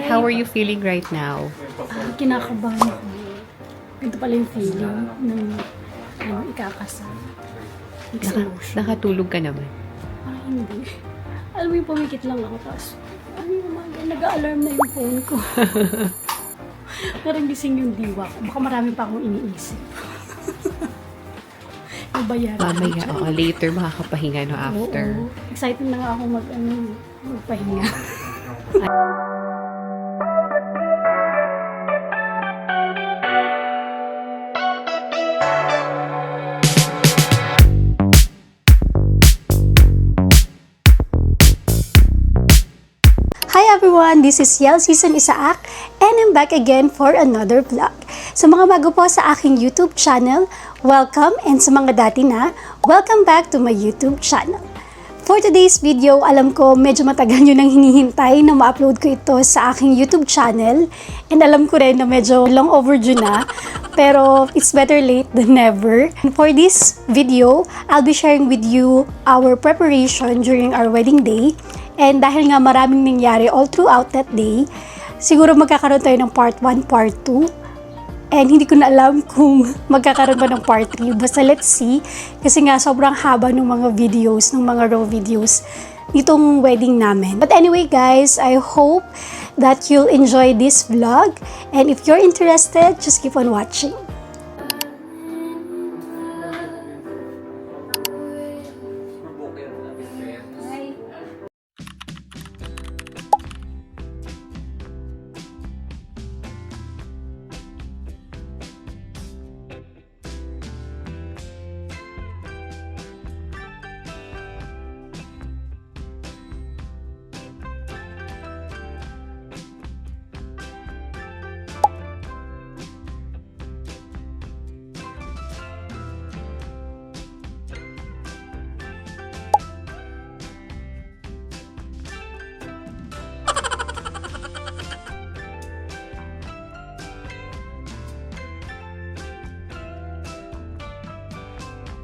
How are you feeling right now? Kinakabahan ako. Ganito pala yung feeling ng ikakasal. Nakatulog ka naman. Parang hindi. Alam mo yung pumikit lang ako, tapos nag-a-alarm na yung phone ko. Parang gising yung diwa ko. Baka marami pa akong iniisip. Yung bayaran. Mamaya, later makakapahinga no after. Oo. Excited na nga ako magpahinga. Hi everyone! This is Yel Season Isaac and I'm back again for another vlog. Sa mga bago po sa aking YouTube channel, welcome, and sa mga dati na, welcome back to my YouTube channel. For today's video, alam ko medyo matagal nyo nang hinihintay na ma-upload ko ito sa aking YouTube channel, and alam ko rin na medyo long overdue na, pero it's better late than never. And for this video, I'll be sharing with you our preparation during our wedding day. And dahil nga maraming nangyari all throughout that day, siguro magkakaroon tayo ng part 1, part 2. And hindi ko na alam kung magkakaroon ba ng part 3. Basta let's see. Kasi nga sobrang haba ng mga videos, ng mga raw videos nitong wedding namin. But anyway guys, I hope that you'll enjoy this vlog. And if you're interested, just keep on watching.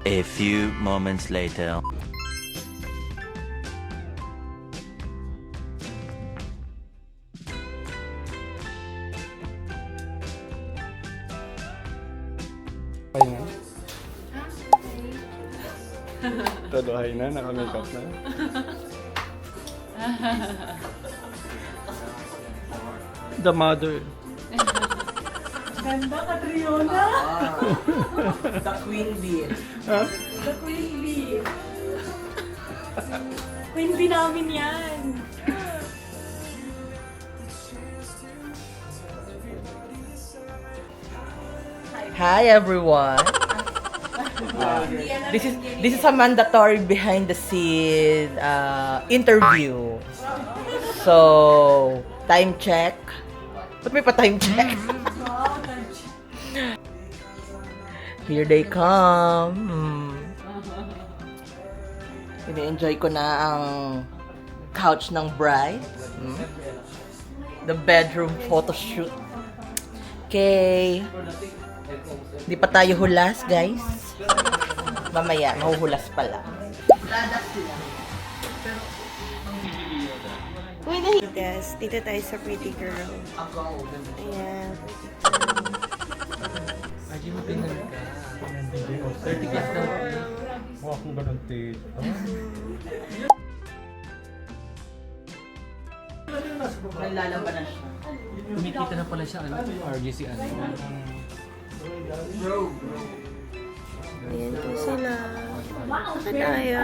A few moments later. Taduhay na, naka-makeup na. The mother. Ganda, Catriona! The Queen Bee. Huh? The Queen Bee. Queen Bee namin yan. Hi everyone. This is a mandatory behind the scene interview. So, time check. Ba't may pa time check? Here they come. Ini-enjoy ko na ang couch ng bride. The bedroom photo shoot. Okay. Hindi pa tayo hulas, guys. Mamaya, mahuhulas pala. Yes, dito tayo sa Pretty Girl. Ayan. Ay, mo tingnan ka. 30 class na. Huwag akong ganun tito. Naglalamba na siya. Kumikita na pala siya, RGC ano. Ayan po sila. Saan tayo?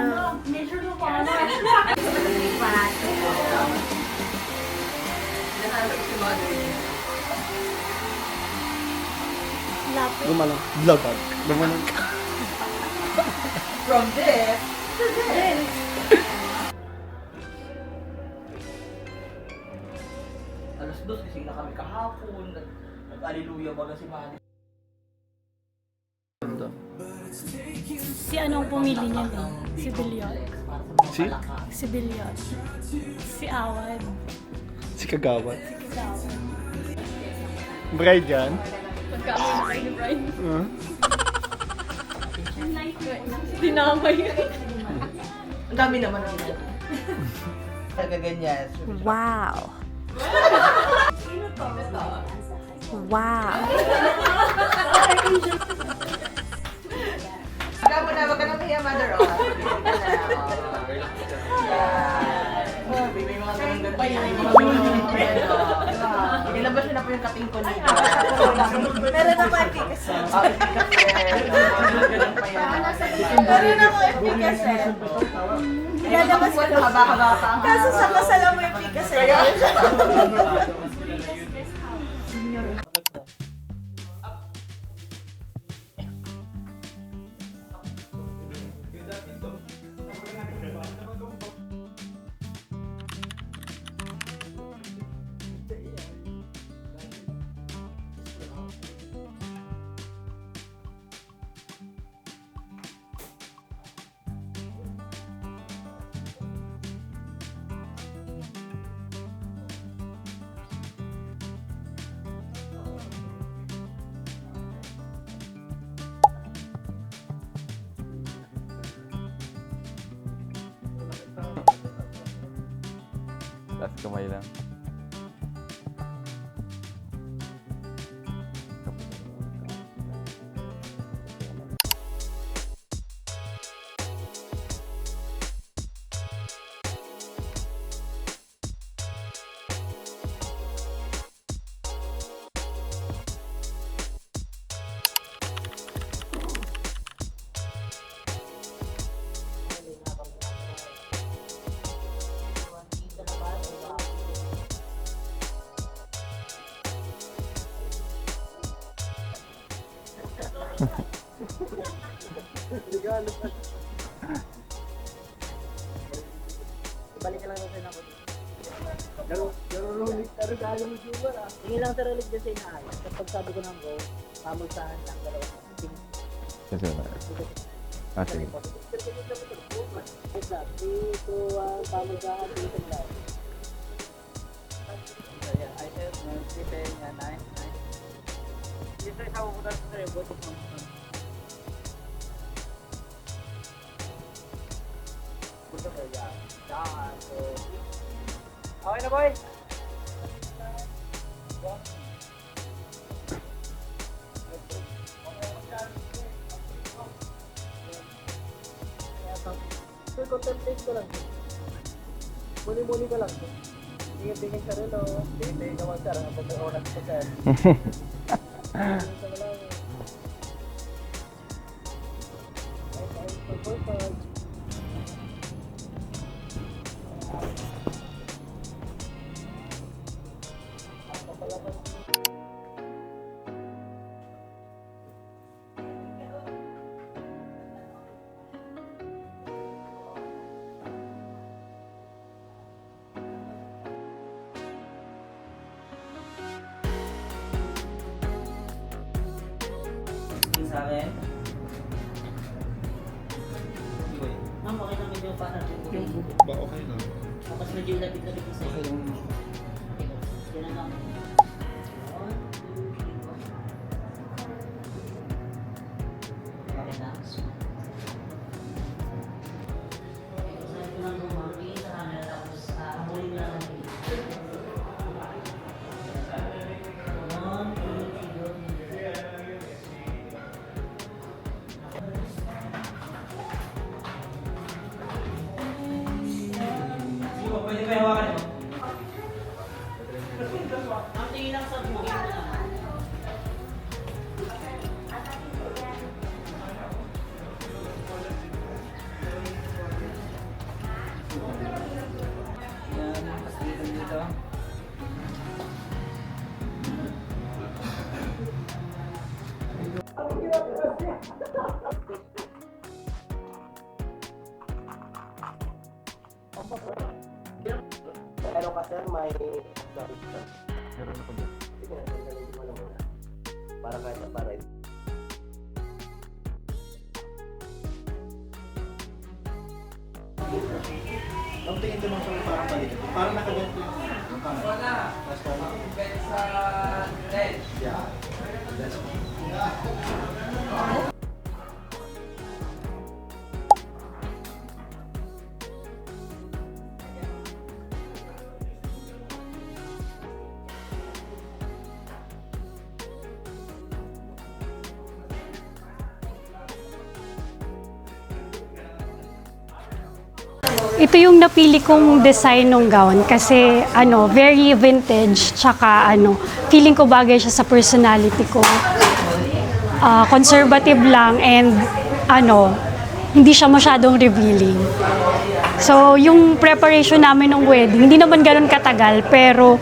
Lapit. Lumalang. Vlogag. Lumalang ka. From there, alas 2 kasi na kami kahapon. Nag-aliluya baga si Manny. Si anong pumili niya no? Si Billiot. Si? Si Billiot. Si Awad. Si Kagawad. Si Kagawad. Bride yan? Pagkaamin na kayo ni Brian. Huh? Dinamay. Ang dami naman ang talaga ganyan. Wow. Wow! Wag ka nang kaya, mother. May mga ganun pa yan. Nilabas nyo na po yung kating ko nito. Meron na po efficacy. Ganun pa yan. Meron na po efficacy. Ilalabas ko. Haba-haba pa. Kaso sa kasala mo efficacy. Taas kamay lang. Tingin lang sa relic dyan sa inaayos. Kapag sabi ko ng go, pamulsahan lang dalawang team. Kasi wala. Ah, sige. Wait lang. 3, 2, 1, pamulsahan, dito na lang. Ayan, I said, dito yan, nice. Dito isa ko putas sa rebot. Punta ko yan. Yan. Okay na, boy? So, contemplate ko lang. Muli-muli ka lang. Tingin-tingin sa relo. Tingin-tingin ka man, sir. Ang pagkakulat ko, sir. Tingin sa wala. Ay, sa akin. Ma'am, okay lang medyo para yung bubuk ba? Okay lang. Tapos medyo lapit-lapit ko sa'yo. Okay lang. Yan na lang. Okay na. Sabi ko lang bumagi sa camera tapos huli mo lang ang video. 1, 2, 3, go. Pwede ba hawakan mo? Ang tingin lang sa bukid na lang. Yan, pasalitan dito. Pero ka sir, may Meron ako dyan. para kahit na para Ang tingin ko naman sa parang balik. Parang nakaganto yung camera. Wala. Yeah. Ito yung napili kong design ng gown kasi very vintage tsaka feeling ko bagay siya sa personality ko. Conservative lang and hindi siya masyadong revealing. So, yung preparation namin ng wedding, hindi naman ganun katagal, pero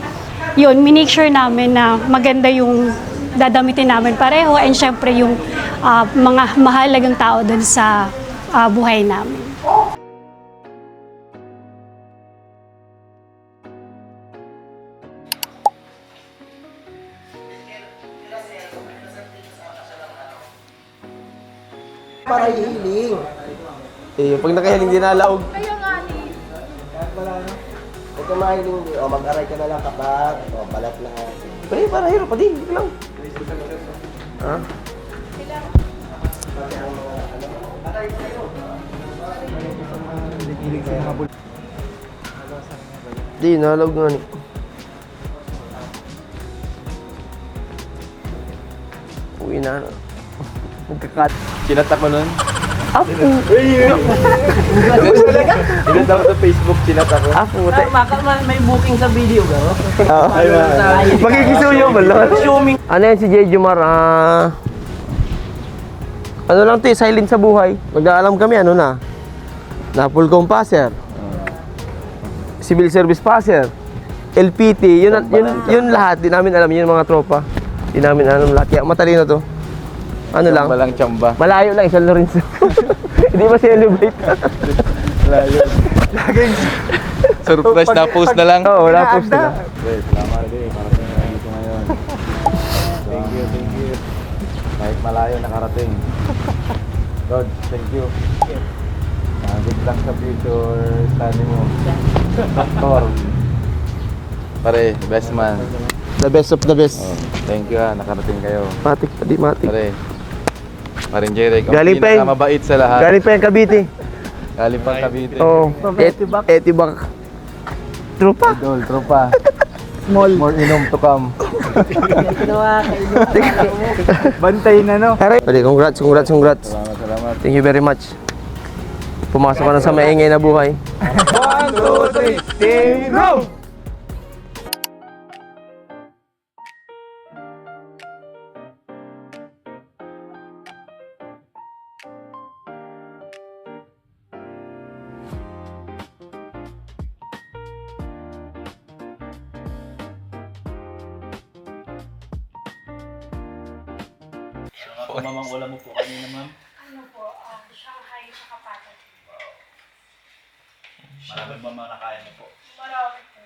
yun, minake sure namin na maganda yung dadamitin namin pareho and syempre yung mga mahalagang tao dun sa buhay namin. Para hihiling. Pag nakahiling dinalaog. Huwag ka mahiling. O, mag-aray ka na lang kapat. O, balat na. Pre, para hirap pa din. Hindi lang. Ha? Di, nalaog nga ni. Uwi na. Nagkakat. Chinat ako nun. Apo. Chinat ako sa Facebook, chinat ako. Apo. May booking sa video ka, no? Magkikisuyo ba lang? Ano yan si Jeju Mar? Ano lang to, silent sa buhay. Mag-aalam kami, ano na? Na full compasser. Civil service passer. LPT, yun lahat. Di namin alam, yun mga tropa. Di namin alam lahat. Kaya matalino to. Ano lang? Walang tsamba. Malayo lang, San Lorenzo. Hindi ba celebrate? Malayo. Surprise na post na lang. Oo, wala post na. Okay, salamat din. Para sa inyo dito ngayon. Thank you. Kahit malayo nakarating. God, thank you. Good luck sa future study mo. Doctor. Pare, best man. The best of the best. Oh, thank you nakarating kayo. Matik pa di, matik. Pare. Parin Jerry, Galing pa yung- mabait sa lahat. Galing pa yung Cavite. Galing pa Cavite. Oo. Etibak. Tropa. Idol, tropa. Small. More inom to come. Bantay na, no? Pwede, congrats. Salamat. Thank you very much. Pumasok ka na sa maingay na buhay. 1, 2, 3, team go! Mamang ulam mo po kanina, ma'am. Shanghai sa kapatat. Marami ba mga nakain mo po? Marami po.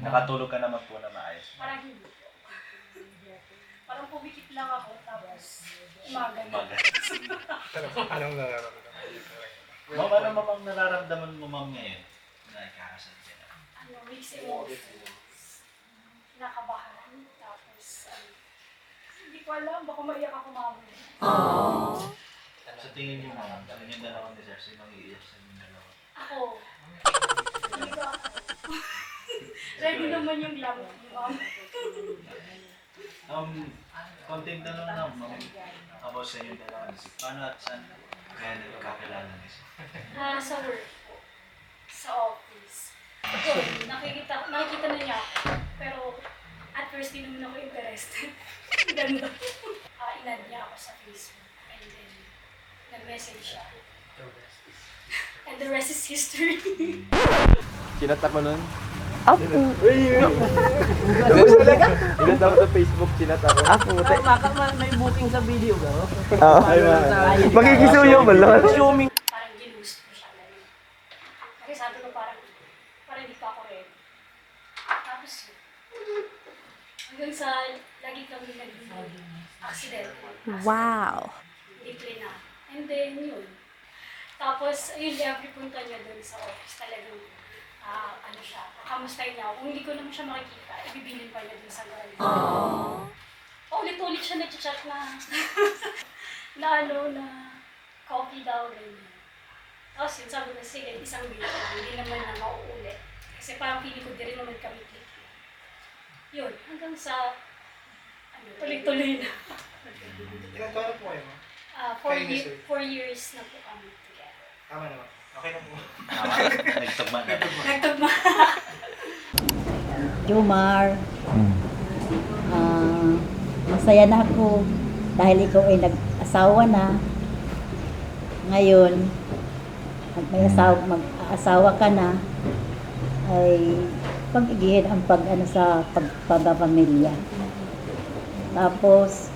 Nakatulog ka naman po na maayos. Parang hindi po. Parang pumikit lang ako, tapos umaga na. Ma'am, ano mamang nararamdaman mo, ma'am, ngayon? Na ikakasal ka na. Mixed emotions. Nakabahan, tapos hindi ko alam, baka maiyak ako mamaya. Sa tingin niyo, ma'am, sa inyong dalawang deserve, sino mag-iiyak sa inyong dalawa? Ako. Hindi ko ako. Ready naman yung love ko, ma'am. Konting tanong lang, ma'am, about sa inyong dalawa. Paano at saan kaya nagkakilala niyo? Sa work po. Sa office. Yun, nakikita na niya ako. Pero at first, di naman ako interested. Ganda. Inad niya ako sa Facebook. And then, nag-message siya. And the rest is history. Chinat ako nun. Apo. Chinat ako sa Facebook, chinat ako. Apo. May booking sa video ka, no? Magkikisuyo ba lang? Parang ginusto ko siya. Kasi sabi ko parang hindi pa ako ready. Tapos yun. Hanggang sa lagi kami nag-accident. Wow. Deeply na. And then yun. Tapos, yun, every punta niya doon sa office talagang kamustahin niya ako. Kung hindi ko naman siya makikita, ibibilin pa niya doon sa garden. Paulit-ulit siya nag-chat na na coffee daw, ganyan. Tapos yun, sabi ko, sige, isang video, hindi naman na mauulit. Kasi parang feeling ko di rin naman kami click. Yun, hanggang sa, tuloy-tuloy na. Ilang taon na po kayo, ma'am? 4 years na po kami together. Tama naman. Okay na po. Nagtagma na. Jomar, masaya na ako dahil ikaw ay nag-asawa na. Ngayon, mag-aasawa ka na, ay pag-igihin ang sa pagpapamilya. Tapos,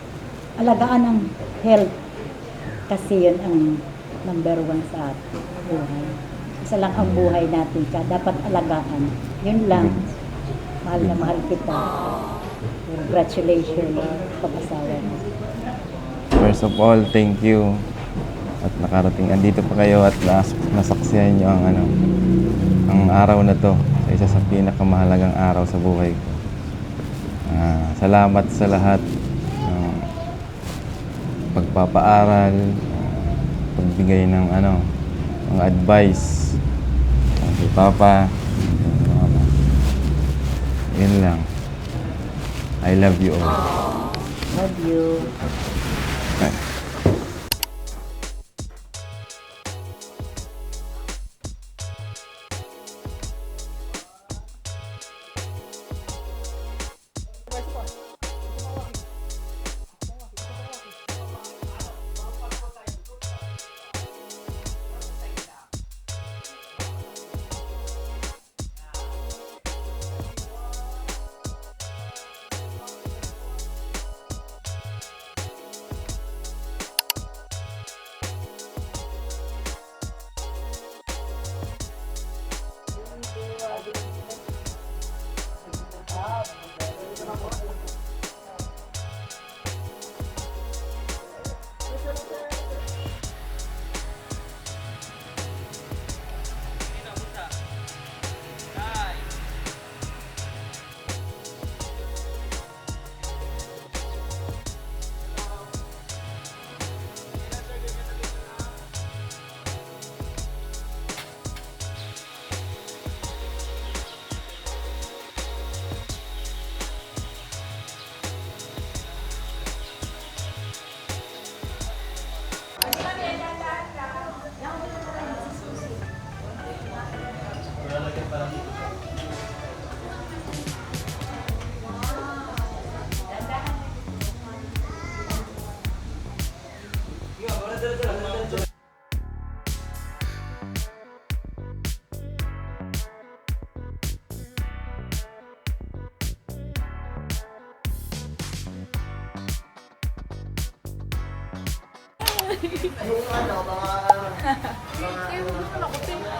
alagaan ang health kasi yun ang number 1 sa buhay. Isa lang ang buhay natin ka, dapat alagaan. Yun lang. Mahal na mahal kita. Congratulations pag-asawa mo. First of all, thank you. At nakarating, andito pa kayo at nasaksihan nyo ang ang araw na to. Isa sa pinakamahalagang araw sa buhay ko. Salamat sa lahat ng pagpapaaral, pagbigay ng mga advice kay Papa, kay Mama. Yun lang. I love you all. Love you.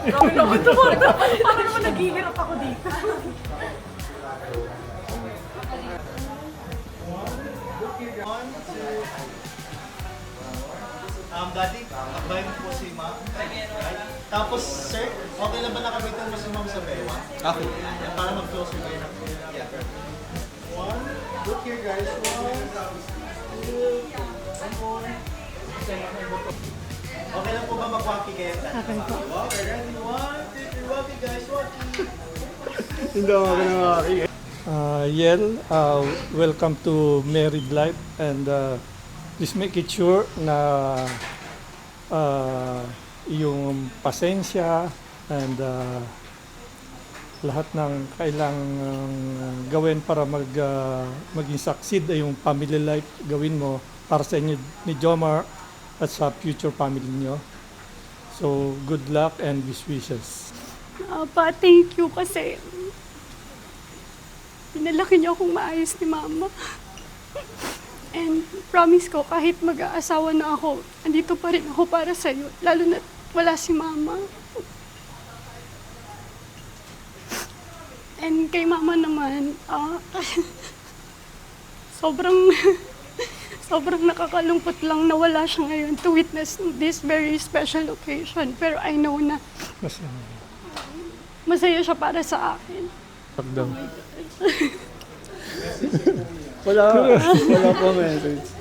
Paano naman naghihirap ako dito? Daddy, akbayin mo po si Ma'am. Tapos, sir, okay lang ba nakabitan mo si Ma'am sa bewa? Ako. Yan, para mag-closer kayo na. One, look here guys. Okay lang po ba mag-walkie kayo? Okay po. Okay, ready? One, two, three, walkie guys, walkie. Hindi ako kinawaki. Yel, welcome to Married Life, and please make it sure na yung pasensya and lahat ng kailangang gawin para maging succeed ay yung family life gawin mo para sa inyo ni Jomar at sa future family niyo. So, good luck and best wishes. Pa, thank you kasi pinalaki niyo akong maayos ni Mama. And promise ko, kahit mag-aasawa na ako, andito pa rin ako para sa'yo. Lalo na wala si Mama. And kay Mama naman, sobrang nakakalungkot lang na wala siya ngayon to witness this very special occasion. Pero I know na masaya siya para sa akin. Wala po message.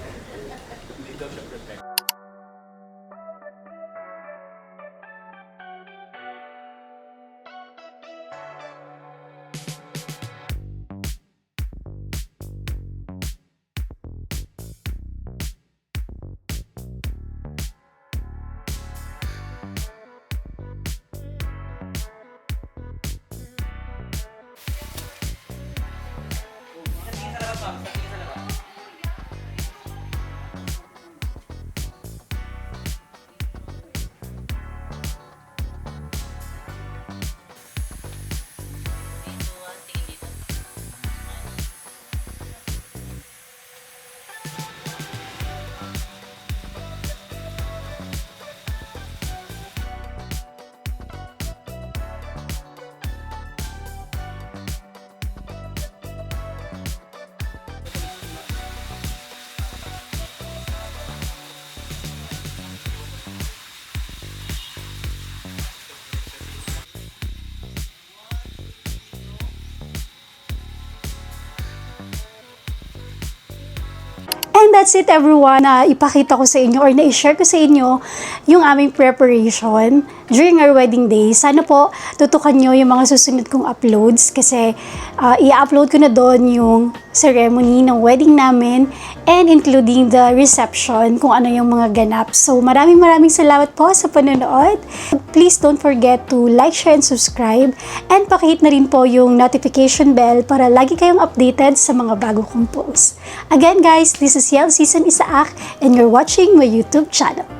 And that's it everyone, na ipakita ko sa inyo or na-share ko sa inyo yung aming preparation during our wedding day. Sana po tutukan nyo yung mga susunod kong uploads kasi i-upload ko na doon yung ceremony ng wedding namin and including the reception, kung ano yung mga ganap. So maraming salamat po sa panonood. Please don't forget to like, share, and subscribe. And pakihit na rin po yung notification bell para lagi kayong updated sa mga bago kong posts. Again guys, this is Yel Season Isaac and you're watching my YouTube channel.